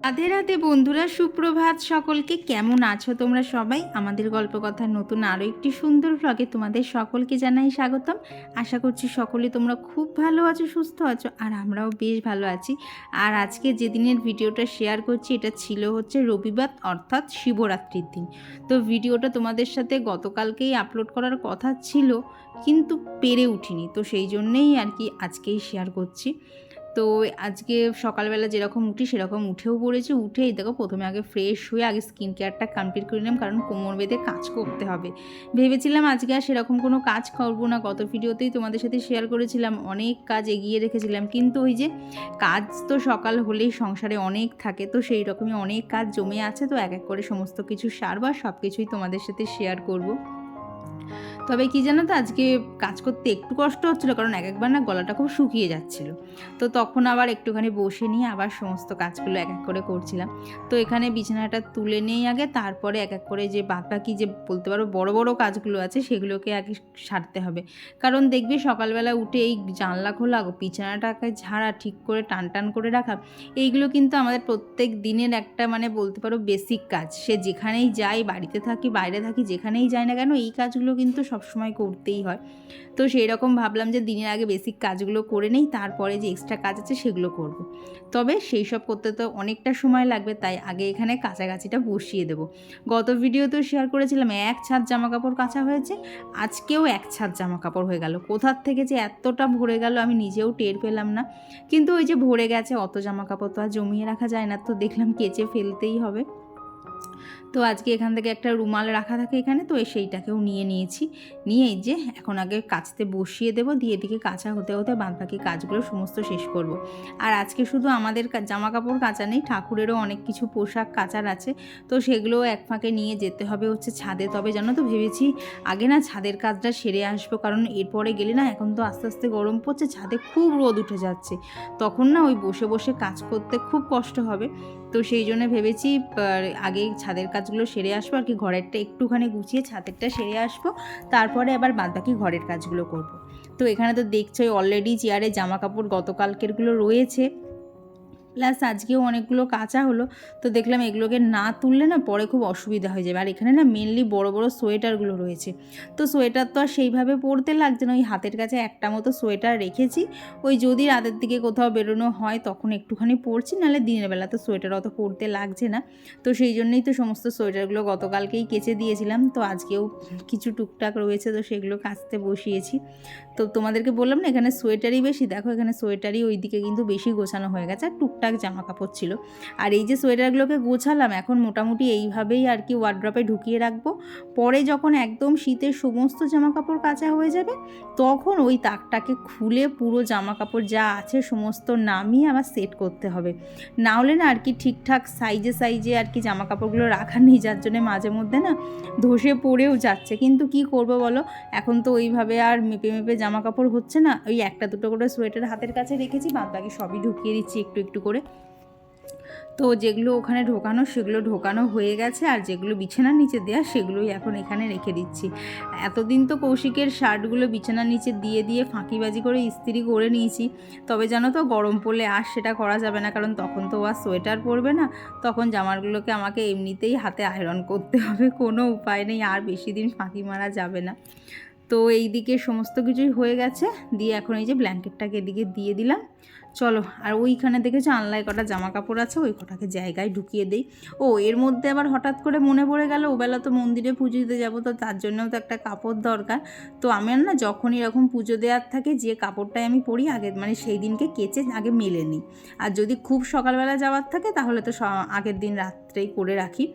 রাধে রাধে বন্ধুরা, সুপ্রভাত সকলকে। কেমন আছো তোমরা সবাই? আমাদের গল্প কথার নতুন আরও একটি সুন্দর ব্লগে তোমাদের সকলকে জানাই স্বাগতম। আশা করছি সকলে তোমরা খুব ভালো আছো, সুস্থ আছো, আর আমরাও বেশ ভালো আছি। আর আজকে যেদিনের ভিডিওটা শেয়ার করছি এটা ছিল হচ্ছে রবিবার, অর্থাৎ শিবরাত্রির দিন। তো ভিডিওটা তোমাদের সাথে গতকালকেই আপলোড করার কথা ছিল, কিন্তু পেরে উঠিনি, তো সেই জন্যেই আর কি আজকেই শেয়ার করছি। তো আজকে সকালবেলা যেরকম উঠি সেরকম উঠেও পড়েছি। উঠেই দেখো প্রথমে আগে ফ্রেশ হয়ে আগে স্কিন কেয়ারটা কমপ্লিট করে নিলাম, কারণ কোমর বেঁধে কাজ করতে হবে। ভেবেছিলাম আজকে আর সেরকম কোনো কাজ করবো না, গত ভিডিওতেই তোমাদের সাথে শেয়ার করেছিলাম অনেক কাজ এগিয়ে রেখেছিলাম, কিন্তু ওই যে কাজ তো সকাল হলেই সংসারে অনেক থাকে, তো সেই রকমই অনেক কাজ জমে আছে। তো এক এক করে সমস্ত কিছু সারবো আর সব কিছুই তোমাদের সাথে শেয়ার করব। তবে কি জানো তো, আজকে কাজ করতে একটু কষ্ট হচ্ছিলো, কারণ একবার না গলাটা খুব শুকিয়ে যাচ্ছিল। তো তখন আবার একটুখানি বসে নিয়ে আবার সমস্ত কাজগুলো এক এক করে করছিলাম। তো এখানে বিছানাটা তুলে নেই আগে, তারপরে এক এক করে যে বাদবাকি যে বলতে পারো বড় বড় কাজগুলো আছে সেগুলোকে আগে সারতে হবে। কারণ দেখবি সকালবেলা উঠে এই জানলা খোলা, বিছানাটাকে ঝাড়া, ঠিক করে টান টান করে রাখা, এইগুলো কিন্তু আমাদের প্রত্যেক দিনের একটা মানে বলতে পারো বেসিক কাজ। সে যেখানেই যাই, বাড়িতে থাকি বাইরে থাকি, যেখানেই যাই না কেন এই কাজগুলো কিন্তু সবসময় করতেই হয়। তো সেই রকম ভাবলাম যে দিনের আগে বেসিক কাজগুলো করে নেই, তারপরে যে এক্সট্রা কাজ আছে সেগুলো করব। তবে সেই সব করতে তো অনেকটা সময় লাগবে, তাই আগে এখানে কাচাকাচিটা বসিয়ে দেবো। গত ভিডিওতেও শেয়ার করেছিলাম এক ছাদ জামা কাপড় কাচা হয়েছে, আজকেও এক ছাদ জামা কাপড় হয়ে গেল। কোথার থেকে যে এতটা ভরে গেল আমি নিজেও টের পেলাম না, কিন্তু ওই যে ভরে গেছে, অত জামা কাপড় তো আর জমিয়ে রাখা যায় না, তো দেখলাম কেচে ফেলতেই হবে। তো আজকে এখান থেকে একটা রুমাল রাখা থাকে এখানে, তো সেইটাকেও নিয়ে নিয়েছি। নিয়ে এই যে এখন আগে কাচতে বসিয়ে দেবো, দিয়ে এদিকে কাঁচা হতে হতে বাদবাকি কাজগুলো সমস্ত শেষ করব। আর আজকে শুধু আমাদের জামা কাপড় কাচা নেই, ঠাকুরেরও অনেক কিছু পোশাক কাচার আছে, তো সেগুলোও এক ফাঁকে নিয়ে যেতে হবে হচ্ছে ছাদে। তবে জানো তো, ভেবেছি আগে না ছাদের কাজটা সেরে আসবো, কারণ এরপরে গেলে না, এখন তো আস্তে আস্তে গরম পড়ছে, ছাদে খুব রোদ উঠে যাচ্ছে, তখন না ওই বসে বসে কাজ করতে খুব কষ্ট হবে। তো সেই জন্য ভেবেছি আগে ছাদের কাজগুলো সেরে আসবো, আর কি ঘরেরটা একটুখানি গুছিয়ে ছাদেরটা সেরে আসবো, তারপরে আবার বাদবাকি ঘরের কাজগুলো করব। তো এখানে তো দেখছোই অলরেডি চেয়ারে জামা কাপড় গতকালকেরগুলো রয়েছে, প্লাস আজকেও অনেকগুলো কাঁচা হলো। তো দেখলাম এগুলোকে না তুললে না পরে খুব অসুবিধা হয়ে যাবে। আর এখানে না মেনলি বড় বড় সোয়েটারগুলো রয়েছে, তো সোয়েটার তো আর সেইভাবে পরতে লাগছে না, ওই হাতের কাছে একটা মতো সোয়েটার রেখেছি, ওই যদি রাতের দিকে কোথাও বেরোনো হয় তখন একটুখানি পরছি, নাহলে দিনের বেলা তো সোয়েটার অত পরতে লাগছে না। তো সেই জন্যই তো সমস্ত সোয়েটারগুলো গতকালকেই কেচে দিয়েছিলাম, তো আজকেও কিছু টুকটাক রয়েছে, তো সেগুলো কাচতে বসিয়েছি। তো তোমাদেরকে বললাম না এখানে সোয়েটারই বেশি, দেখো এখানে সোয়েটারই ওইদিকে কিন্তু বেশি গোছানো হয়ে গেছে, আর টুকটাক জামা কাপড় ছিল। আর এই যে সোয়েটারগুলোকে গোছালাম, এখন মোটামুটি এইভাবেই আর কি ওয়ার্ড্রপে ঢুকিয়ে রাখবো। পরে যখন একদম শীতের সমস্ত জামা কাপড় কাচা হয়ে যাবে, তখন ওই তাকটাকে খুলে পুরো জামা কাপড় যা আছে সমস্ত নামিয়ে আবার সেট করতে হবে। না হলে না আর কি ঠিকঠাক সাইজে সাইজে আর কি জামা কাপড়গুলো রাখা নেই, যার জন্যে মাঝে মধ্যে না ধসে পড়েও যাচ্ছে। কিন্তু কি করব বলো, এখন তো ওইভাবে আর মেপে মেপে জামা কাপড় হচ্ছে না, ওই একটা দুটো করে সোয়েটার হাতের কাছে রেখেছি, বাদবাকি সবই ঢুকিয়ে দিচ্ছি একটু একটু করে। তো যেগুলো ওখানে ঢোকানো সেগুলো ঢোকানো হয়ে গেছে, আর যেগুলো বিছানার নিচে দেওয়া সেগুলোই এখন এখানে রেখে দিচ্ছি। এতদিন তো কৌশিকের শার্টগুলো বিছানার নিচে দিয়ে দিয়ে ফাঁকিবাজি করে ইস্ত্রি করে নিয়েছি, তবে জানো তো গরম পড়লে আর সেটা করা যাবে না, কারণ তখন তো আর সোয়েটার পরবে না, তখন জামাগুলোকে আমাকে এমনিতেই হাতে আয়রন করতে হবে, কোনো উপায় নেই, আর বেশি দিন ফাঁকি মারা যাবে না। তো এই দিকে সমস্ত কিছুই হয়ে গেছে, দিয়ে এখন এই যে ব্ল্যাঙ্কেটটাকে এদিকে দিয়ে দিলাম। চলো, আর ওইখানে দেখেছো আনলায় কটা জামা কাপড় আছে, ওই কটাকে জায়গায় ঢুকিয়ে দেই। ও এর মধ্যে আবার হঠাৎ করে মনে পড়ে গেল, ওবেলা তো মন্দিরে পুজো দিতে যাবো, তো তার জন্যও তো একটা কাপড় দরকার। তো আমার না যখনই এরকম পুজো দেওয়ার থাকে, যে কাপড়টাই আমি পরি আগে মানে সেই দিনকে কেচে আগে মেলে নিই, আর যদি খুব সকালবেলা যাওয়ার থাকে তাহলে তো আগের দিন রাত্রেই করে রাখি।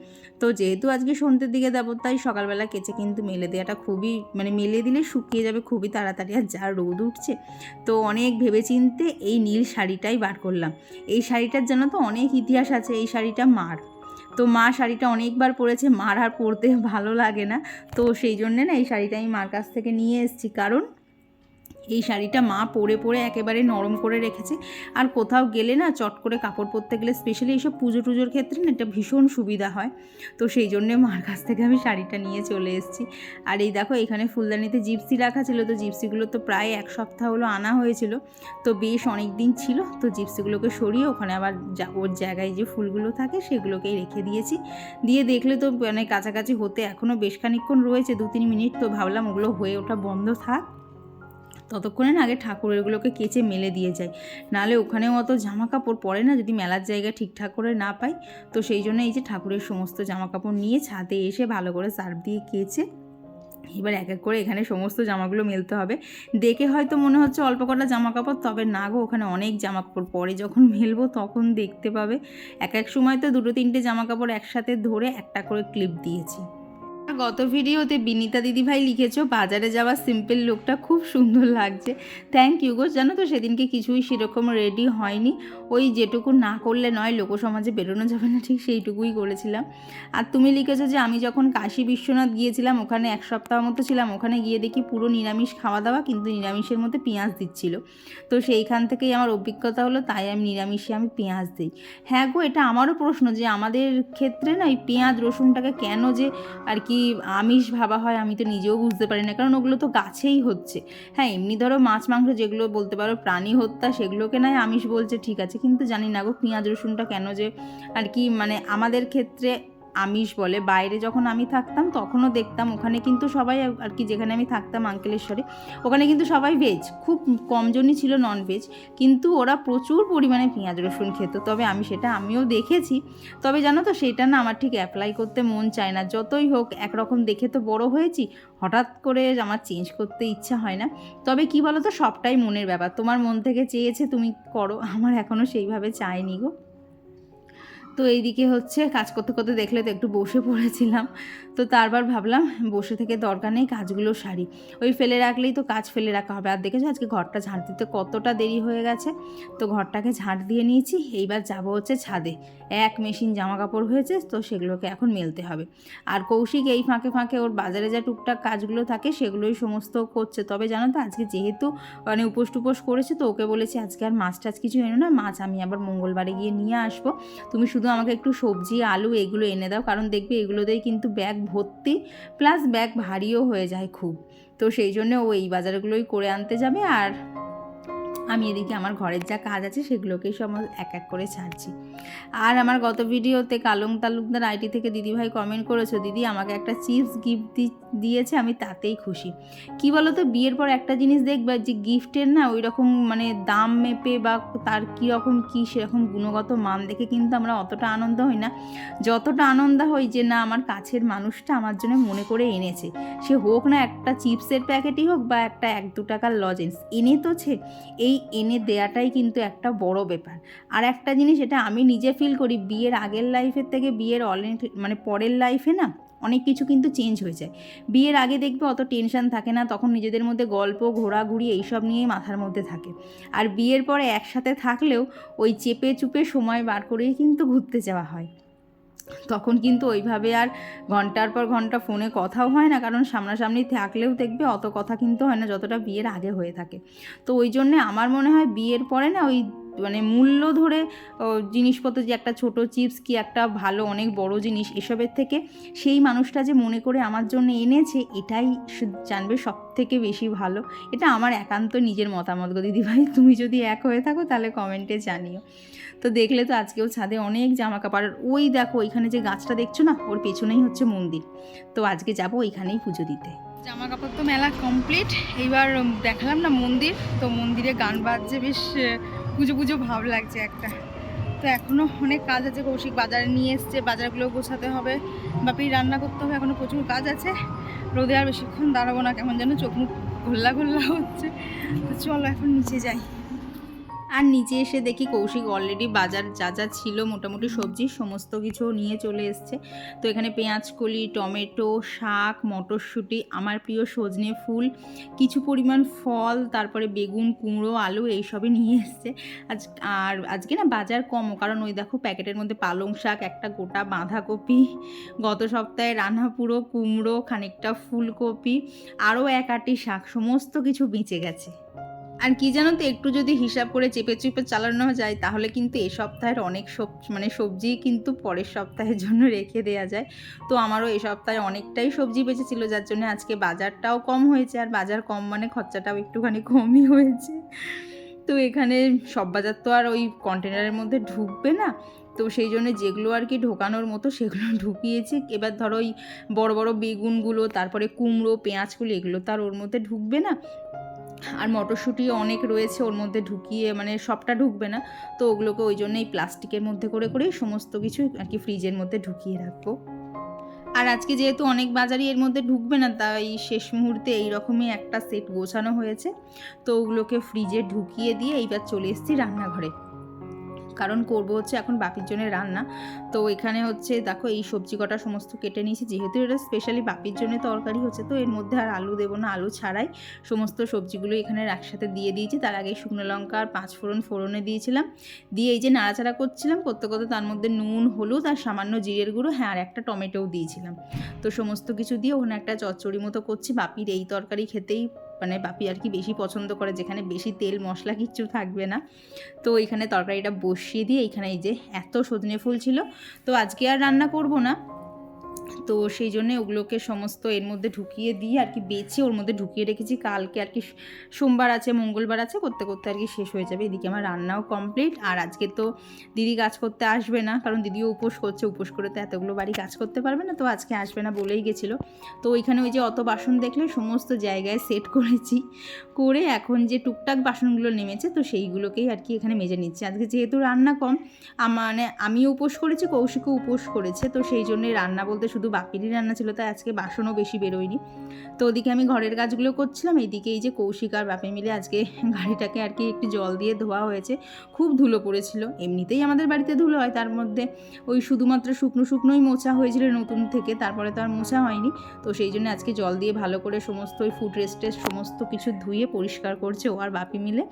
তো যেহেতু আজকে সন্ধ্যের দিকে যাবো, তাই সকালবেলা কেচে কিন্তু মেলে দেওয়াটা খুবই মানে মেলে দিলে শুকিয়ে যাবে খুবই তাড়াতাড়ি, আর যা রোদ উঠছে। তো অনেক ভেবেচিন্তে এই নীল শাড়িটাই বার করলাম। এই শাড়িটার জন্য তো অনেক ইতিহাস আছে, এই শাড়িটা মার, তো মা শাড়িটা অনেকবার পরেছে, মার আর পরতে ভালো লাগে না, তো সেই জন্যে না এই শাড়িটা আমি মার কাছ থেকে নিয়ে এসেছি। কারণ এই শাড়িটা মা পরে পরে একেবারে নরম করে রেখেছে। আর কোথাও গেলে না চট করে কাপড় পরতে গেলে স্পেশালি এইসব পুজো টুজোর ক্ষেত্রে না এটা ভীষণ সুবিধা হয়। তো সেই জন্যে মার কাছ থেকে আমি শাড়িটা নিয়ে চলে এসেছি। আর এই দেখো এখানে ফুলদানিতে জিপসি রাখা ছিল, তো জিপসিগুলো তো প্রায় 1 সপ্তাহ হলো আনা হয়েছিল, তো বেশ অনেক দিন ছিল। তো জিপসিগুলোকে সরিয়ে ওখানে আবার ওর জায়গায় যে ফুলগুলো থাকে সেগুলোকেই রেখে দিয়েছি। দিয়ে দেখলে তো মানে কাছাকাছি হতে এখনও বেশ খানিকক্ষণ রয়েছে, 2-3 মিনিট। তো ভাবলাম ওগুলো হয়ে ওঠা বন্ধ থাক, ততক্ষণে না আগে ঠাকুরেরগুলোকে কেচে মেলে দিয়ে যায়, নাহলে ওখানেও অত জামা কাপড় পরে না যদি মেলার জায়গা ঠিকঠাক করে না পাই। তো সেই জন্য এই যে ঠাকুরের সমস্ত জামা কাপড় নিয়ে ছাদে এসে ভালো করে সার্ফ দিয়ে কেচে এবার এক এক করে এখানে সমস্ত জামাগুলো মেলতে হবে। দেখে হয়তো মনে হচ্ছে অল্প কটা জামা কাপড়, তবে না গো, ওখানে অনেক জামা কাপড়। পরে যখন মেলবো তখন দেখতে পাবে এক এক সময় তো 2-3টে জামা কাপড় একসাথে ধরে একটা করে ক্লিপ দিয়েছি। গত ভিডিওতে বিনিতা দিদিভাই লিখেছো বাজারে যাওয়া সিম্পল লুকটা খুব সুন্দর লাগছে। থ্যাংক ইউ গো। জানো তো সেদিনকে কিছুই সেরকম রেডি হয়নি, ওই যেটুকু না করলে নয় লোকসমাজে বেরোনো যাবে না, ঠিক সেইটুকুই করেছিলাম। আর তুমি লিখেছো যে আমি যখন কাশী বিশ্বনাথ গিয়েছিলাম ওখানে 1 সপ্তাহ মতো ছিলাম, ওখানে গিয়ে দেখি পুরো নিরামিষ খাওয়া দাওয়া, কিন্তু নিরামিষের মধ্যে পেঁয়াজ দিচ্ছিল। তো সেইখান থেকেই আমার অভিজ্ঞতা হলো, তাই আমি নিরামিষে পেঁয়াজ দিই। হ্যাঁ গো, এটা আমারও প্রশ্ন যে আমাদের ক্ষেত্রে না এই পেঁয়াজ রসুনটাকে কেন যে আর কি আমিষ ভাবা হয়, আমি তো নিজেও বুঝতে পারি না, কারণ ওগুলো তো গাছেই হচ্ছে। হ্যাঁ, এমনি ধরো মাছ মাংস যেগুলো বলতে পারো প্রাণী হত্যা, সেগুলোকে নয় আমিষ বলছে, ঠিক আছে, কিন্তু জানি না গো পেঁয়াজ রসুনটা কেন যে আর কি মানে আমাদের ক্ষেত্রে আমিষ বলে। বাইরে যখন আমি থাকতাম তখনও দেখতাম ওখানে কিন্তু সবাই আর কি, যেখানে আমি থাকতাম আঙ্কেলেশ্বরে, ওখানে কিন্তু সবাই ভেজ, খুব কমজনই ছিল নন ভেজ, কিন্তু ওরা প্রচুর পরিমাণে পেঁয়াজ রসুন খেত। তবে আমিও দেখেছি, তবে জানো তো সেটা না আমার ঠিক অ্যাপ্লাই করতে মন চায় না। যতই হোক একরকম দেখে তো বড় হয়েছি, হঠাৎ করে আমার চেঞ্জ করতে ইচ্ছা হয় না। তবে কি বলো তো, সবটাই মনের ব্যাপার, তোমার মন থেকে চেয়েছে তুমি করো, আমার এখনও সেইভাবে চায়নি গো। তো এইদিকে হচ্ছে কাজ করতে করতে দেখলে তো একটু বসে পড়েছিলাম, তো তারপর ভাবলাম বসে থেকে দরকার নেই, কাজগুলো সারি, ওই ফেলে রাখলেই তো কাজ ফেলে রাখা হবে। আর দেখেছো আজকে ঘরটা ঝাঁট দিতে কতটা দেরি হয়ে গেছে, তো ঘরটাকে ঝাঁট দিয়ে নিয়েছি। এইবার যাবো হচ্ছে ছাদে, এক মেশিন জামা কাপড় হয়েছে, তো সেগুলোকে এখন মেলতে হবে। আর কৌশিক এই ফাঁকে ফাঁকে ওর বাজারে যা টুকটাক কাজগুলো থাকে সেগুলোই সমস্ত করছে। তবে জানো তো আজকে যেহেতু মানে উপোস টুপোস করেছে, তো ওকে বলেছি আজকে আর মাছ টাছ কিছু এনো না, মাছ আমি আবার মঙ্গলবারে গিয়ে নিয়ে আসবো, তুমি শুধু আমাকে একটু সবজি আলু এগুলো এনে দাও, কারণ দেখবে এগুলোতেই কিন্তু ব্যাগ ভর্তি, প্লাস ব্যাগ ভারীও হয়ে যায় খুব। তো সেই জন্য ও এই বাজারগুলোই করে আনতে যাবে, আর আমি এদিকে আমার ঘরের যা কাজ আছে সেগুলোকেই সব এক এক করে ছাড়ছি। আর আমার গত ভিডিওতে কালং তালুকদার আইটি থেকে দিদিভাই কমেন্ট করেছো, দিদি আমাকে একটা চিপস গিফট দিয়েছে, আমি তাতেই খুশি। কি বলো তো, বিয়ের পর একটা জিনিস দেখবে যে গিফটের না ওই রকম মানে দাম মেপে বা তার কীরকম কী সেরকম গুণগত মান দেখে কিন্তু আমরা অতটা আনন্দ হই না, যতটা আনন্দ হই যে না আমার কাছের মানুষটা আমার জন্য মনে করে এনেছে। সে হোক না একটা চিপসের প্যাকেটই হোক বা একটা 1-2 টাকার লজেন্স এনে তোছে, এই এনে দেয়াটাই কিন্তু একটা বড় ব্যাপার। আর একটা জিনিস এটা আমি নিজে ফিল করি, বিয়ের আগের লাইফের থেকে বিয়ের মানে পরের লাইফে না অনেক কিছু কিন্তু চেঞ্জ হয়ে যায়। বিয়ের আগে দেখবে অত টেনশন থাকে না, তখন নিজেদের মধ্যে গল্প ঘোরাঘুরি এইসব নিয়েই মাথার মধ্যে থাকে। আর বিয়ের পরে একসাথে থাকলেও ওই চেপে চুপে সময় বার করেই কিন্তু ঘুরতে যাওয়া হয়, তখন কিন্তু ওইভাবে আর ঘন্টার পর ঘন্টা ফোনে কথাও হয় না, কারণ সামনাসামনি থাকলেও দেখবে অত কথা কিন্তু হয় না যতটা বিয়ের আগে হয়ে থাকে। তো ওই জন্যে আমার মনে হয় বিয়ের পরে না ওই মানে মূল্য ধরে জিনিসপত্র, যে একটা ছোট চিপস কি একটা ভালো অনেক বড় জিনিস, এসবের থেকে সেই মানুষটা যে মনে করে আমার জন্য এনেছে এটাই জানবে সব থেকে বেশি ভালো। এটা আমার একান্ত নিজের মতামত গো দিদিভাই, তুমি যদি এক হয়ে থাকো তাহলে কমেন্টে জানিও। তো দেখলে তো আজকেও ছাদে অনেক জামা কাপড়, আর ওই দেখো ওইখানে যে গাছটা দেখছো না, ওর পেছনেই হচ্ছে মন্দির, তো আজকে যাবো ওইখানেই পুজো দিতে। জামা কাপড় তো মেলা কমপ্লিট, এইবার দেখালাম না মন্দির, তো মন্দিরে গান বাজছে, বেশ পুজো পুজো ভাব লাগছে একটা। তো এখনও অনেক কাজ আছে, কৌশিক বাজারে নিয়ে এসছে, বাজারগুলো গোছাতে হবে, বাপি রান্না করতে হবে, এখনও প্রচুর কাজ আছে। রোদে আর বেশিক্ষণ দাঁড়াবো না, কেমন যেন চোখ মুখ ঘোল্লা ঘোল্লা হচ্ছে। তো চলো এখন নিচে যাই। আর নিচে এসে দেখি কৌশিক অলরেডি বাজার যা যা ছিল মোটামুটি সবজি সমস্ত কিছু নিয়ে চলে এসছে। তো এখানে পেঁয়াজকলি, টমেটো, শাক, মটরশুঁটি, আমার প্রিয় সজনে ফুল, কিছু পরিমাণ ফল, তারপরে বেগুন, কুমড়ো, আলু এইসবই নিয়ে এসছে। আর আজকে না বাজার কমও, কারণ ওই দেখো প্যাকেটের মধ্যে পালং শাক, একটা গোটা বাঁধাকপি, গত সপ্তাহে রান্না পুরো কুমড়ো, খানিকটা ফুলকপি, আরও এক আঁটি শাক, সমস্ত কিছু বেঁচে গেছে। আর কি জানো তো, একটু যদি হিসাব করে চেপে চেপে চালানো যায় তাহলে কিন্তু এ সপ্তাহের অনেক সবজি কিন্তু পরের সপ্তাহের জন্য রেখে দেওয়া যায়। তো আমারও এ সপ্তাহে অনেকটাই সবজি বেঁচেছিল, যার জন্য আজকে বাজারটাও কম হয়েছে। আর বাজার কম মানে খরচাটাও একটুখানি কমই হয়েছে। তো এখানে সব বাজার তো আর ওই কন্টেনারের মধ্যে ঢুকবে না, তো সেই জন্য যেগুলো আর কি ঢোকানোর মতো সেগুলো ঢুকিয়েছি। এবার ধরো ওই বড় বড় বেগুনগুলো, তারপরে কুমড়ো, পেঁয়াজগুলো, এগুলো তো আর ওর মধ্যে ঢুকবে না। আর মটরশুঁটিও অনেক রয়েছে ওর মধ্যে, ঢুকিয়ে মানে সবটা ঢুকবে না। তো ওগুলোকে ওই জন্যই প্লাস্টিকের মধ্যে করে সমস্ত কিছু আর কি ফ্রিজের মধ্যে ঢুকিয়ে রাখবো। আর আজকে যেহেতু অনেক বাজারই এর মধ্যে ঢুকবে না, তাই শেষ মুহূর্তে এইরকমই একটা সেট গোছানো হয়েছে। তো ওগুলোকে ফ্রিজে ঢুকিয়ে দিয়ে এইবার চলে এসেছি রান্নাঘরে, কারণ করব হচ্ছে এখন বাপির জন্য রান্না। তো এখানে হচ্ছে দেখো এই সবজি কটা সমস্ত কেটে নিয়েছি, যেহেতু এটা স্পেশালি বাপির জন্য তরকারি হচ্ছে, তো এর মধ্যে আর আলু দেবো না, আলু ছাড়াই সমস্ত সবজিগুলো এখানে একসাথে দিয়ে দিয়েছি। তার আগে শুকনো লঙ্কা আর 5 ফোড়ন ফোড়নে দিয়েছিলাম, দিয়ে এই যে নাড়াচাড়া করছিলাম, করতে করতে তার মধ্যে নুন, হলুদ আর সামান্য জিরের গুঁড়ো, হ্যাঁ আর একটা টমেটোও দিয়েছিলাম। তো সমস্ত কিছু দিয়ে ওখানে একটা চচ্চড়ি মতো করছি। বাপির এই তরকারি খেতেই মানে বাপি আর কি বেশি পছন্দ করে, যেখানে বেশি তেল মশলা কিচ্ছু থাকবে না। তো এখানে তরকারিটা বসিয়ে দিয়ে এখানে এই যে এত সজনে ফুল ছিল, তো আজকে আর রান্না করব না, তো সেই জন্যে ওগুলোকে সমস্ত এর মধ্যে ঢুকিয়ে দিয়ে আর কি বেছে ওর মধ্যে ঢুকিয়ে রেখেছি। কালকে আর কি সোমবার আছে, মঙ্গলবার আছে, করতে করতে আর কি শেষ হয়ে যাবে। এদিকে আমার রান্নাও কমপ্লিট। আর আজকে তো দিদি কাজ করতে আসবে না, কারণ দিদিও উপোস করছে, উপোস করে তো এতগুলো বাড়ি কাজ করতে পারবে না, তো আজকে আসবে না বলেই গেছিলো। তো ওইখানে ওই যে অত বাসন দেখলে সমস্ত জায়গায় সেট করেছি, করে এখন যে টুকটাক বাসনগুলো নেমেছে তো সেইগুলোকেই আর কি এখানে মেজে নিচ্ছি। আজকে যেহেতু রান্না কম, মানে আমিও উপোস করেছি, কৌশিকও উপোস করেছে, তো সেই জন্যই রান্না বলতে শুধু বাপিরই রান্না ছিল, তাই আজকে বাসনও বেশি বেরোয়নি। তো ওদিকে আমি ঘরের কাজগুলো করছিলাম, এইদিকে এই যে কৌশিক আর বাপি মিলে আজকে গাড়িটাকে আর কি একটু জল দিয়ে ধোয়া হয়েছে। খুব ধুলো পড়েছিল, এমনিতেই আমাদের বাড়িতে ধুলো হয়, তার মধ্যে ওই শুধুমাত্র শুকনোই মোছা হয়েছিল নতুন থেকে, তারপরে তো আর মোছা হয়নি। তো সেই জন্য আজকে জল দিয়ে ভালো করে সমস্ত ওই ফুড রেস্টের সমস্ত কিছু ধুয়ে পরিষ্কার করছে ও আর বাপি মিলে।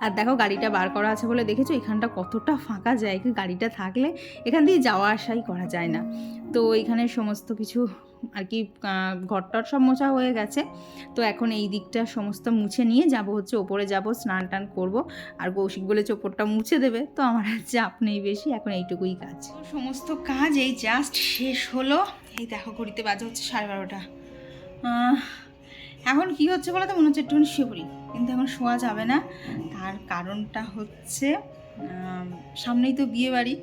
আর দেখো গাড়িটা বার করা আছে বলে দেখেছো এখানটা কতটা ফাঁকা জায়গা, গাড়িটা থাকলে এখান দিয়ে যাওয়া আসাই করা যায় না। তো এখানে সমস্ত কিছু আর কি ঘরটর সব মোছা হয়ে গেছে। তো এখন এই দিকটা সমস্ত মুছে নিয়ে যাব হচ্ছে ওপরে, যাব স্নান টান করবো। আর কৌশিক বলেছে ওপরটা মুছে দেবে, তো আমার আর চাপ নেই বেশি, এখন এইটুকুই কাজ। সমস্ত কাজ এই জাস্ট শেষ হলো। এই দেখো ঘড়িতে বাজে হচ্ছে 12:30। এখন কি হচ্ছে বলো তো, মনে হচ্ছে একটুখানি শুয়ে পড়ি, কিন্তু এখন শোয়া যাবে না। তার কারণটা হচ্ছে সামনেই তো বিয়ে বাড়ি,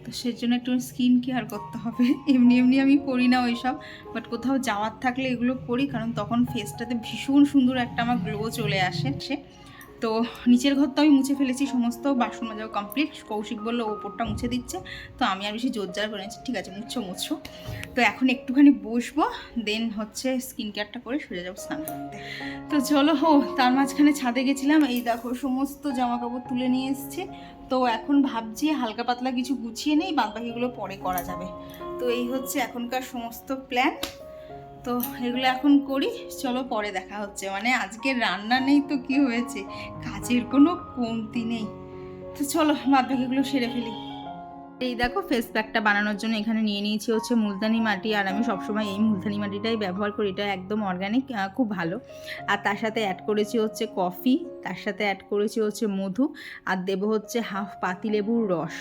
তো সেজন্য একটু স্কিন কেয়ার করতে হবে। এমনি এমনি আমি করি না ওইসব, বাট কোথাও যাওয়ার থাকলে এগুলো করি, কারণ তখন ফেসটাতে ভীষণ সুন্দর একটা আমার গ্লো চলে আসে। তো নিচের ঘর তো আমি মুছে ফেলেছি, সমস্ত বাসন মাজাও কমপ্লিট। কৌশিক বললো ওপরটা মুছে দিচ্ছে, তো আমি আর বেশি জোরজার করে নিচ্ছি, ঠিক আছে মুছো। তো এখন একটুখানি বসবো, দেন হচ্ছে স্কিন কেয়ারটা করে সরে যাবো স্নান করতে। তো চলো, তার মাঝখানে ছাদে গেছিলাম, এই দেখো সমস্ত জামা কাপড় তুলে নিয়ে এসছে। তো এখন ভাবছি হালকা পাতলা কিছু গুছিয়ে নেই, বাদ বাকিগুলো পরে করা যাবে। তো এই হচ্ছে এখনকার সমস্ত প্ল্যান। তো এগুলো এখন করি, চলো পরে দেখা হচ্ছে। মানে আজকে রান্না নেই তো কি হয়েছে, কাজের কোনো কমতি নেই। তো চলো বাদ বাকিগুলো সেরে ফেলি। এই দেখো ফেস প্যাকটা বানানোর জন্য এখানে নিয়ে নিয়েছি হচ্ছে মুলতানি মাটি, আর আমি সবসময় এই মুলতানি মাটিটাই ব্যবহার করি, এটা একদম অর্গ্যানিক, খুব ভালো। আর তার সাথে অ্যাড করেছি হচ্ছে কফি, তার সাথে অ্যাড করেছি হচ্ছে মধু, আর দেবো হচ্ছে হাফ পাতিলেবুর রস।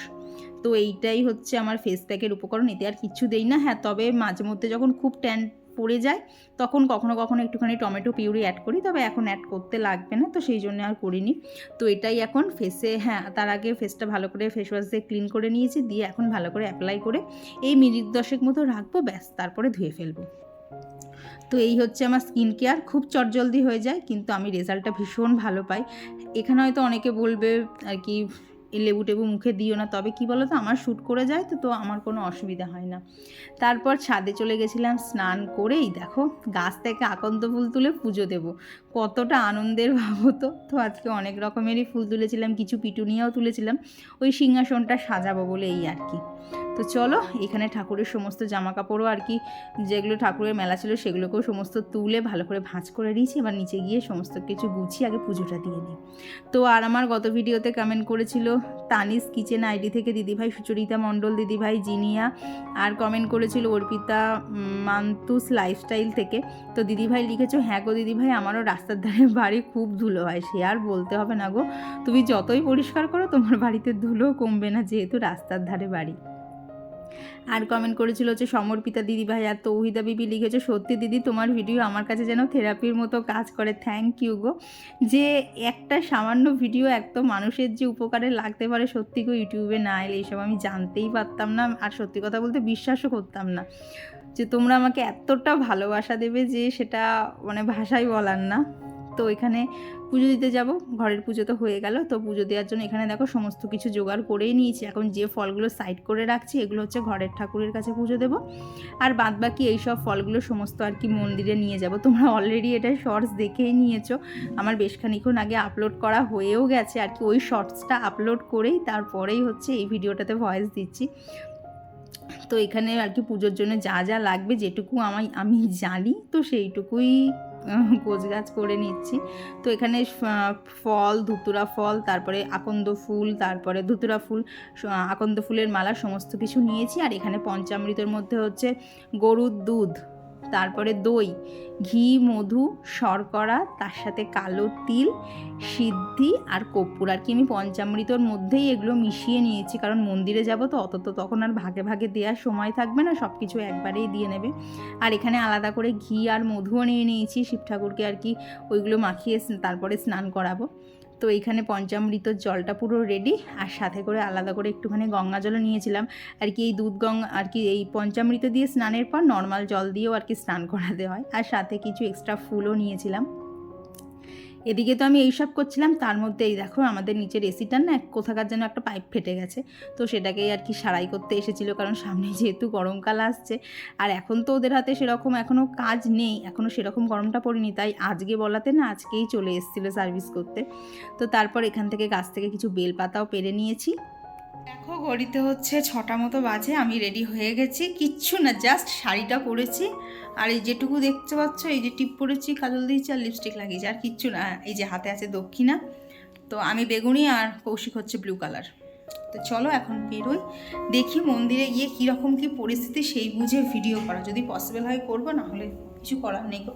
তো এইটাই হচ্ছে আমার ফেস প্যাকের উপকরণ, এতে আর কিছু দেই না। হ্যাঁ, তবে মাঝে মধ্যে যখন খুব ট্যান পড়ে যায় তখন কখনো কখনো একটুখানি টমেটো পিউরি অ্যাড করি, তবে এখন অ্যাড করতে লাগবে না, তো সেই জন্য আর করিনি। তো এটাই এখন ফেসে, হ্যাঁ তার আগে ফেসটা ভালো করে ফেস ওয়াশ দিয়ে ক্লিন করে নিয়েছি, দিয়ে এখন ভালো করে অ্যাপ্লাই করে এই মিনিট 10 মতো রাখবো, ব্যাস তারপরে ধুয়ে ফেলবো। তো এই হচ্ছে আমার স্কিন কেয়ার, খুব চটজলদি হয়ে যায়, কিন্তু আমি রেজাল্টটা ভীষণ ভালো পাই। এখানে হয়তো অনেকে বলবে আর কি লেবু টেবু মুখে দিও না, তবে কি বলো তো আমার শ্যুট করে যায় তো আমার কোনো অসুবিধা হয় না। তারপর ছাদে চলে গেছিলাম, স্নান করেই দেখো গাছ থেকে আকন্দ ফুল তুলে পুজো দেব, কতটা আনন্দের ভাবো তো। তো আজকে অনেক রকমেরই ফুল তুলেছিলাম, কিছু পিটুনিয়াও তুলেছিলাম, ওই সিংহাসনটা সাজাবো বলে এই আর কি। তো চলো এখানে ঠাকুরের সমস্ত জামা কাপড়ও আর কি যেগুলো ঠাকুরের মেলা ছিল সেগুলোকেও সমস্ত তুলে ভালো করে ভাঁজ করে দিয়েছি, এবার নিচে গিয়ে সমস্ত কিছু গুছিয়ে আগে পুজোটা দিয়ে নিই। তো আর আমার গত ভিডিওতে কমেন্ট করেছিল তানিস কিচেন আইডি থেকে দিদিভাই, সুচরিতা মণ্ডল দিদিভাই, জিনিয়া, আর কমেন্ট করেছিল অর্পিতা মান্তুস লাইফস্টাইল থেকে। তো দিদিভাই লিখেছো, হ্যাঁ গো দিদিভাই আমারও রাস্তার ধারে বাড়ি, খুব ধুলো হয়, সে আর বলতে হবে না গো, তুমি যতই পরিষ্কার করো তোমার বাড়িতে ধুলো কমবে না, যেহেতু রাস্তার ধারে বাড়ি। আর কমেন্ট করেছিল হচ্ছে সমর্পিতা দিদিভাই, আর তৌহিদা বিবি লিখেছে, সত্যি দিদি তোমার ভিডিও আমার কাছে যেন থেরাপির মতো কাজ করে। থ্যাংক ইউ গো, যে একটা সামান্য ভিডিও এত মানুষের যে উপকারে লাগতে পারে, সত্যি গো ইউটিউবে না এলে এইসব আমি জানতেই পারতাম না, আর সত্যি কথা বলতে বিশ্বাসও করতাম না যে তোমরা আমাকে এতটা ভালোবাসা দেবে, যে সেটা মানে ভাষাই বলার না। তো এখানে পুজো দিতে যাব, ঘরের পুজো তো হয়ে গেল, তো পুজো দেওয়ার জন্য এখানে দেখো সমস্ত কিছু জোগাড় করেই নিয়েছি। এখন যে ফলগুলো সাইড করে রাখছি এগুলো হচ্ছে ঘরের ঠাকুরের কাছে পুজো দেবো, আর বাদ বাকি এইসব ফলগুলো সমস্ত আর কি মন্দিরে নিয়ে যাব। তোমরা অলরেডি এটা শর্টস দেখেই নিয়েছো, আমার বেশ খানিক্ষণ আগে আপলোড করা হয়েও গেছে আর কি, ওই শর্টসটা আপলোড করেই তারপরেই হচ্ছে এই ভিডিওটাতে ভয়েস দিচ্ছি। তো এখানে আর কি পুজোর জন্য যা যা লাগবে যেটুকু আমি জানি তো সেইটুকুই গোছগাছ করে নিচ্ছি। তো এখানে ফল, ধুতুরা ফল, তারপরে আকন্দ ফুল, তারপরে ধুতুরা ফুল, আকন্দ ফুলের মালা সমস্ত কিছু নিয়েছি। আর এখানে পঞ্চামৃতের মধ্যে হচ্ছে গরুর দুধ, তারপরে দই, ঘি, মধু, শর্করা, তার সাথে কালো তিল, সিদ্ধি আর কর্পূর আর কি আমি পঞ্চামৃতর মধ্যেই এগুলো মিশিয়ে নিয়েছি, কারণ মন্দিরে যাব তো অত তো তখন আর ভাগে ভাগে দেওয়ার সময় থাকবে না, সব কিছু একবারেই দিয়ে নেবে। আর এখানে আলাদা করে ঘি আর মধুও নিয়ে নিয়েছি, শিব ঠাকুরকে আর কি ওইগুলো মাখিয়ে তারপরে স্নান করাবো। তো এইখানে পঞ্চামৃতর জলটা পুরো রেডি, আর সাথে করে আলাদা করে একটুখানি গঙ্গা জলও নিয়েছিলাম আর কি, এই দুধ গঙ্গা আর কি এই পঞ্চামৃত দিয়ে স্নানের পর নর্মাল জল দিয়েও আর কি স্নান করাতে হয়, আর সাথে কিছু এক্সট্রা ফুলও নিয়েছিলাম। এদিকে তো আমি এইসব করছিলাম, তার মধ্যে এই দেখো আমাদের নিচের এসিটার না কোথাকার যেন একটা পাইপ ফেটে গেছে, তো সেটাকেই আর কি সারাই করতে এসেছিলো, কারণ সামনে যেহেতু গরমকাল আসছে, আর এখন তো ওদের হাতে সেরকম এখনও কাজ নেই, এখনও সেরকম গরমটা পড়েনি, তাই আজকে বলাতে না আজকেই চলে এসেছিলো সার্ভিস করতে। তো তারপর এখান থেকে গাছ থেকে কিছু বেলপাতাও পেরে নিয়েছি। দেখো ঘড়িতে হচ্ছে 6টা মতো বাজে, আমি রেডি হয়ে গেছি, কিচ্ছু না জাস্ট শাড়িটা পরেছি, আর এই যেটুকু দেখতে পাচ্ছ এই যে টিপ পরেছি, কাজল দিয়েছি আর লিপস্টিক লাগিয়েছি, আর কিচ্ছু না। এই যে হাতে আছে দক্ষিণা, তো আমি বেগুনি আর কৌশিক হচ্ছে ব্লু কালার। তো চলো এখন বেরোই, দেখি মন্দিরে গিয়ে কীরকম কী পরিস্থিতি সেই বুঝে ভিডিও করা, যদি পসিবল হয় করবো, না হলে কিছু করার নেই গো।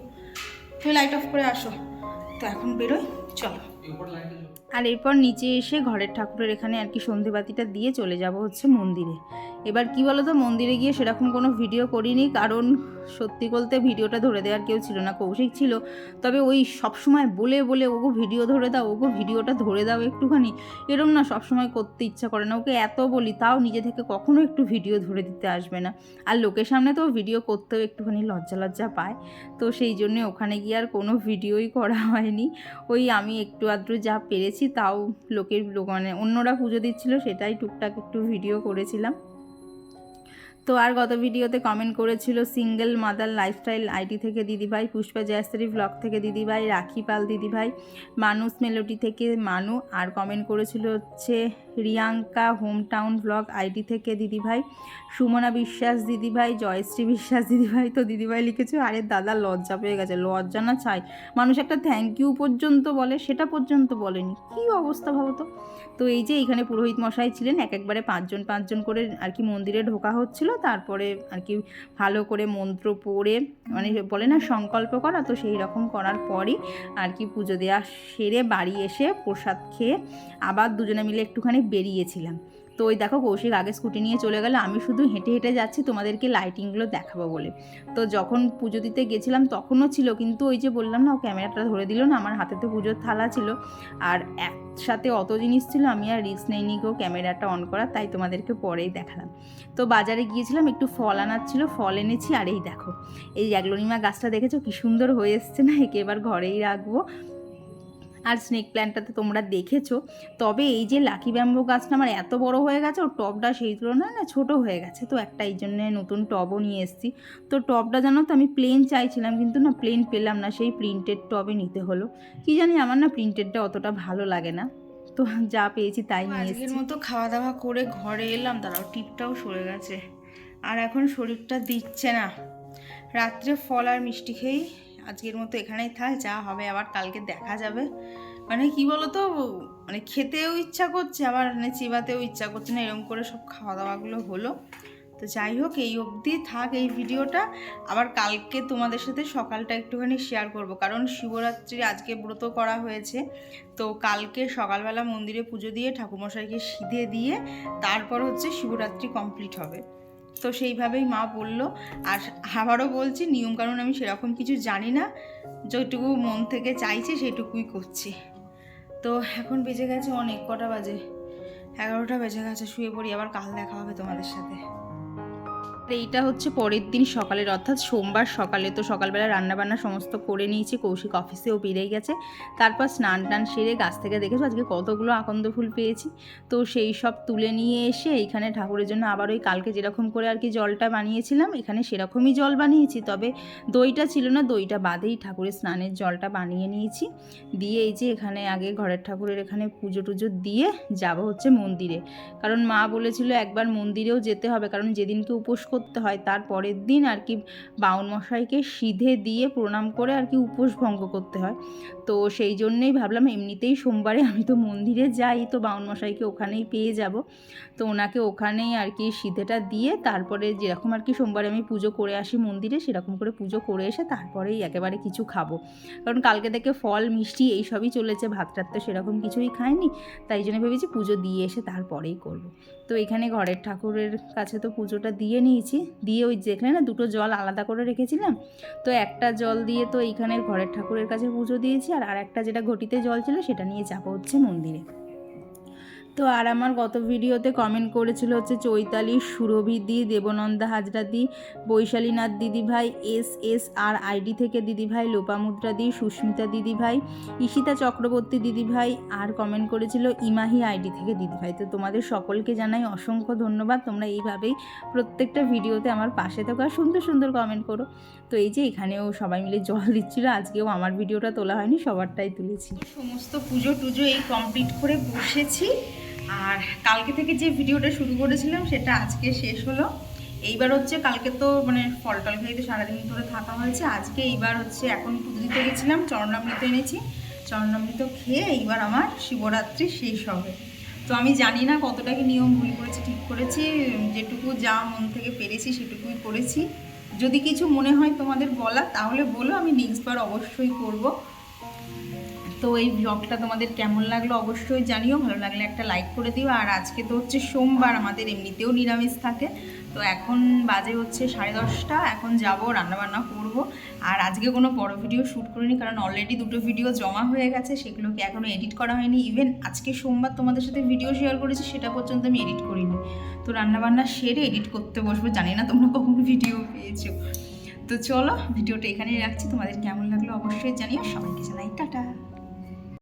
তুমি লাইট অফ করে আসো, তো এখন বেরোই, চলো। আর এরপর নিচে এসে ঘরের ঠাকুরের এখানে আর কি সন্ধেবাতিটা দিয়ে চলে যাব হচ্ছে মন্দিরে। এবার কি বলো তো, মন্দিরে গিয়ে সেরকম কোনো ভিডিও করিনি, কারণ সত্যি বলতে ভিডিওটা ধরে দেওয়ার কেউ ছিল না, কৌশিক ছিল, তবে ওই সবসময় বলে বলে ওগো ভিডিও ধরে দাও, ওগো ভিডিওটা ধরে দাও একটুখানি, এরম না সবসময় করতে ইচ্ছা করে না, ওকে এত বলি তাও নিজে থেকে কখনো একটু ভিডিও ধরে দিতে আসবে না, আর লোকের সামনে তো ভিডিও করতেও একটুখানি লজ্জা লজ্জা পায়, তো সেই জন্যে ওখানে গিয়ে আর কোনো ভিডিওই করা হয়নি। ওই আমি একটু আধটু যা পেরেছি তাও লোকের মানে অন্যরা পুজো দিচ্ছিলো সেটাই টুকটাক একটু ভিডিও করেছিলাম। তো আর গত ভিডিওতে কমেন্ট করেছিল সিঙ্গেল মাদার লাইফস্টাইল আইডি থেকে দিদিভাই, পুষ্পা জয়শ্রী ব্লগ থেকে দিদিভাই, রাখি পাল দিদিভাই, মানুষ মেলোডি থেকে মানু, আর কমেন্ট করেছিল হচ্ছে Riyanka home town blog ID থেকে দিদিভাই, সুমনা বিশ্বাস দিদিভাই, জয়শ্রী বিশ্বাস দিদিভাই। তো দিদিভাই লিখেছে আরে দাদা লজ্জা পেয়ে গেছে, লজ্জা না চাই, মানুষ একটা থ্যাংক ইউ পর্যন্ত বলে, সেটা পর্যন্ত বলেনি, কী অবস্থা ভাবো তো। তো এই যে এইখানে পুরোহিত মশাই ছিলেন, একবারে 5 জন করে আর কি মন্দিরে ঢোকা হচ্ছিল, তারপরে আর কি ভালো করে মন্ত্র পড়ে মানে বলে না সংকল্প করা, তো সেই রকম করার পরই আর কি পুজো দেওয়া সেরে বাড়ি এসে প্রসাদ খেয়ে আবার দুজনে মিলে একটুখানি বেরিয়েছিলাম। তো ওই দেখো কৌশিক আগে স্কুটি নিয়ে চলে গেল, আমি শুধু হেঁটে হেঁটে যাচ্ছি তোমাদেরকে লাইটিংগুলো দেখাবো বলে। তো যখন পুজো দিতে গেছিলাম তখনও ছিল, কিন্তু ওই যে বললাম না ও ক্যামেরাটা ধরে দিল না, আমার হাতে তো পুজোর থালা ছিল আর একসাথে অত জিনিস ছিল, আমি আর রিস্ক নেইনি গো ক্যামেরাটা অন করা, তাই তোমাদেরকে পরেই দেখালাম। তো বাজারে গিয়েছিলাম, একটু ফল আনার ছিল, ফল এনেছি। আর এই দেখো এই অ্যাগ্লোনিমা গাছটা দেখেছো কি সুন্দর হয়ে এসছে না, একে এবার ঘরেই রাখবো। আর স্নেক প্ল্যান্টটাতে তোমরা দেখেছো। তবে এই যে লাকি ব্যাম্বো গাছটা আমার এত বড় হয়ে গেছে, ওর টবটা সেই তুলনায় না ছোটো হয়ে গেছে। তো একটা এই জন্যে নতুন টবও নিয়ে এসেছি। তো টবটা জানো তো আমি প্লেন চাইছিলাম, কিন্তু না প্লেন পেলাম না, সেই প্রিন্টেড টবে নিতে হলো। কি জানি আমার না প্রিন্টেডটা অতটা ভালো লাগে না, তো যা পেয়েছি তাই নিয়ে এসেছি। আজকের মতো খাওয়া দাওয়া করে ঘরে এলাম, দাঁড়াও টিপটাও সরে গেছে, আর এখন শরীরটা দিচ্ছে না। রাত্রে ফল আর মিষ্টি খেয়েই আজকের মতো এখানেই থাক, যা হবে আবার কালকে দেখা যাবে। মানে কি বলো তো, মানে খেতেও ইচ্ছা করছে আবার মানে চিবাতেও ইচ্ছা করছে না, এরকম করে সব খাওয়া দাওয়াগুলো হলো। তো যাই হোক, এই অবধি থাক এই ভিডিওটা। আবার কালকে তোমাদের সাথে সকালটা একটুখানি শেয়ার করব, কারণ শিবরাত্রি আজকে ব্রত করা হয়েছে। তো কালকে সকালবেলা মন্দিরে পুজো দিয়ে ঠাকুরমশাইকে সিধে দিয়ে তারপর হচ্ছে শিবরাত্রি কমপ্লিট হবে। তো সেইভাবেই মা বলল। আর আবারও বলছি, নিয়মকানুন আমি সেরকম কিছু জানি না, যেটুকু মন থেকে চাইছে সেইটুকুই করছি। তো এখন বেজে গেছে অনেক, কটা বাজে? 11টা বেজে গেছে। শুয়ে পড়ি, আবার কাল দেখা হবে তোমাদের সাথে। এইটা হচ্ছে পরের দিন সকালের, অর্থাৎ সোমবার সকালে। তো সকালবেলা রান্নাবান্না সমস্ত করে নিয়েছি, কৌশিক অফিসেও বেরিয়ে গেছে। তারপর স্নান টান সেরে গাছ থেকে দেখেছো আজকে কতগুলো আকন্দ ফুল পেয়েছি। তো সেই সব তুলে নিয়ে এসে এইখানে ঠাকুরের জন্য আবার ওই কালকে যেরকম করে আর কি জলটা বানিয়েছিলাম, এখানে সেরকমই জল বানিয়েছি, তবে দইটা ছিল না, দইটা বাদেই ঠাকুরের স্নানের জলটা বানিয়ে নিয়েছি। দিয়ে এই যে এখানে আগে ঘরের ঠাকুরের এখানে পুজো টুজো দিয়ে যাব হচ্ছে মন্দিরে, কারণ মা বলেছিল একবার মন্দিরেও যেতে হবে, কারণ যেদিনকে উপোস করতে হয় তার পরের দিন আর কি বাউন মশাইকে সিধে দিয়ে প্রণাম করে আর কি উপোস ভঙ্গ করতে হয়। তো সেই জন্যেই ভাবলাম এমনিতেই সোমবারে আমি তো মন্দিরে যাই, তো বাউন মশাইকে ওখানেই পেয়ে যাব, তো ওনাকে ওখানেই আর কি সিধেটা দিয়ে তারপরে যেরকম আর কি সোমবারে আমি পুজো করে আসি মন্দিরে, সেরকম করে পুজো করে এসে তারপরেই একেবারে কিছু খাবো। কারণ কালকে থেকে ফল মিষ্টি এইসবই চলেছে, ভাত টাত তো সেরকম কিছুই খাইনি, তাই জন্য ভেবেছি পুজো দিয়ে এসে তারপরেই করব। তো এখানে ঘরের ঠাকুরের কাছে তো পুজোটা দিয়ে নিয়েছি, দিয়ে ওই যেখানে না দুটো জল আলাদা করে রেখেছিলাম, তো একটা জল দিয়ে তো এইখানে ঘরের ঠাকুরের কাছে পুজো দিয়েছি, আর একটা যেটা ঘটিতে জল ছিল সেটা নিয়ে যাবো হচ্ছে মন্দিরে। তো আর আমার গত ভিডিওতে কমেন্ট করেছিল হচ্ছে চৈতালি, সুরভি দি, দেবনন্দা হাজরা দি, বৈশালীনাথ দিদিভাই, SSR আইডি থেকে দিদিভাই, লোপামুদ্রা দি, সুস্মিতা দিদিভাই, ঈশিতা চক্রবর্তী দিদিভাই, আর কমেন্ট করেছিল ইমাহি আইডি থেকে দিদিভাই। তো তোমাদের সকলকে জানাই অসংখ্য ধন্যবাদ, তোমরা এইভাবেই প্রত্যেকটা ভিডিওতে আমার পাশে থাকো আর সুন্দর সুন্দর কমেন্ট করো। তো এই যে এখানেও সবাই মিলে জল দিচ্ছিল, আজকেও আমার ভিডিওটা তোলা হয়নি, সবারটাই তুলেছি। সমস্ত পুজো টুজো এই কমপ্লিট করে বসেছি, আর কালকে থেকে যে ভিডিওটা শুরু করেছিলাম সেটা আজকে শেষ হলো। এইবার হচ্ছে কালকে তো মানে ফল টল খেয়ে তো সারাদিন ধরে থাকা হয়েছে, আজকে এইবার হচ্ছে এখন পুজো দিতে গেছিলাম, চরণামৃত এনেছি, চরণামৃত খেয়ে এইবার আমার শিবরাত্রি শেষ হবে। তো আমি জানি না কতটা কি নিয়ম ভুল করেছি ঠিক করেছি, যেটুকু যা মন থেকে পেরেছি সেটুকুই করেছি। যদি কিছু মনে হয় তোমাদের বলা তাহলে বলো, আমি নেক্সট বার অবশ্যই করব। তো এই ব্লগটা তোমাদের কেমন লাগলো অবশ্যই জানিও, ভালো লাগলে একটা লাইক করে দিও। আর আজকে তো হচ্ছে সোমবার, আমাদের এমনিতেও নিরামিষ থাকে। তো এখন বাজে হচ্ছে 10:30, এখন যাব রান্নাবান্না করব। আর আজকে কোনো বড় ভিডিও শ্যুট করিনি, কারণ অলরেডি দুটো ভিডিও জমা হয়ে গেছে, সেগুলোকে এখনও এডিট করা হয়নি। ইভেন আজকে সোমবার তোমাদের সাথে ভিডিও শেয়ার করেছি সেটা পর্যন্ত আমি এডিট করিনি। তো রান্নাবান্না সেরে এডিট করতে বসবো, জানি না তোমরা কখন ভিডিও পেয়েছো। তো চলো ভিডিওটা এখানেই রাখছি, তোমাদের কেমন লাগলো অবশ্যই জানিও। সবাইকে জানাই টাটা।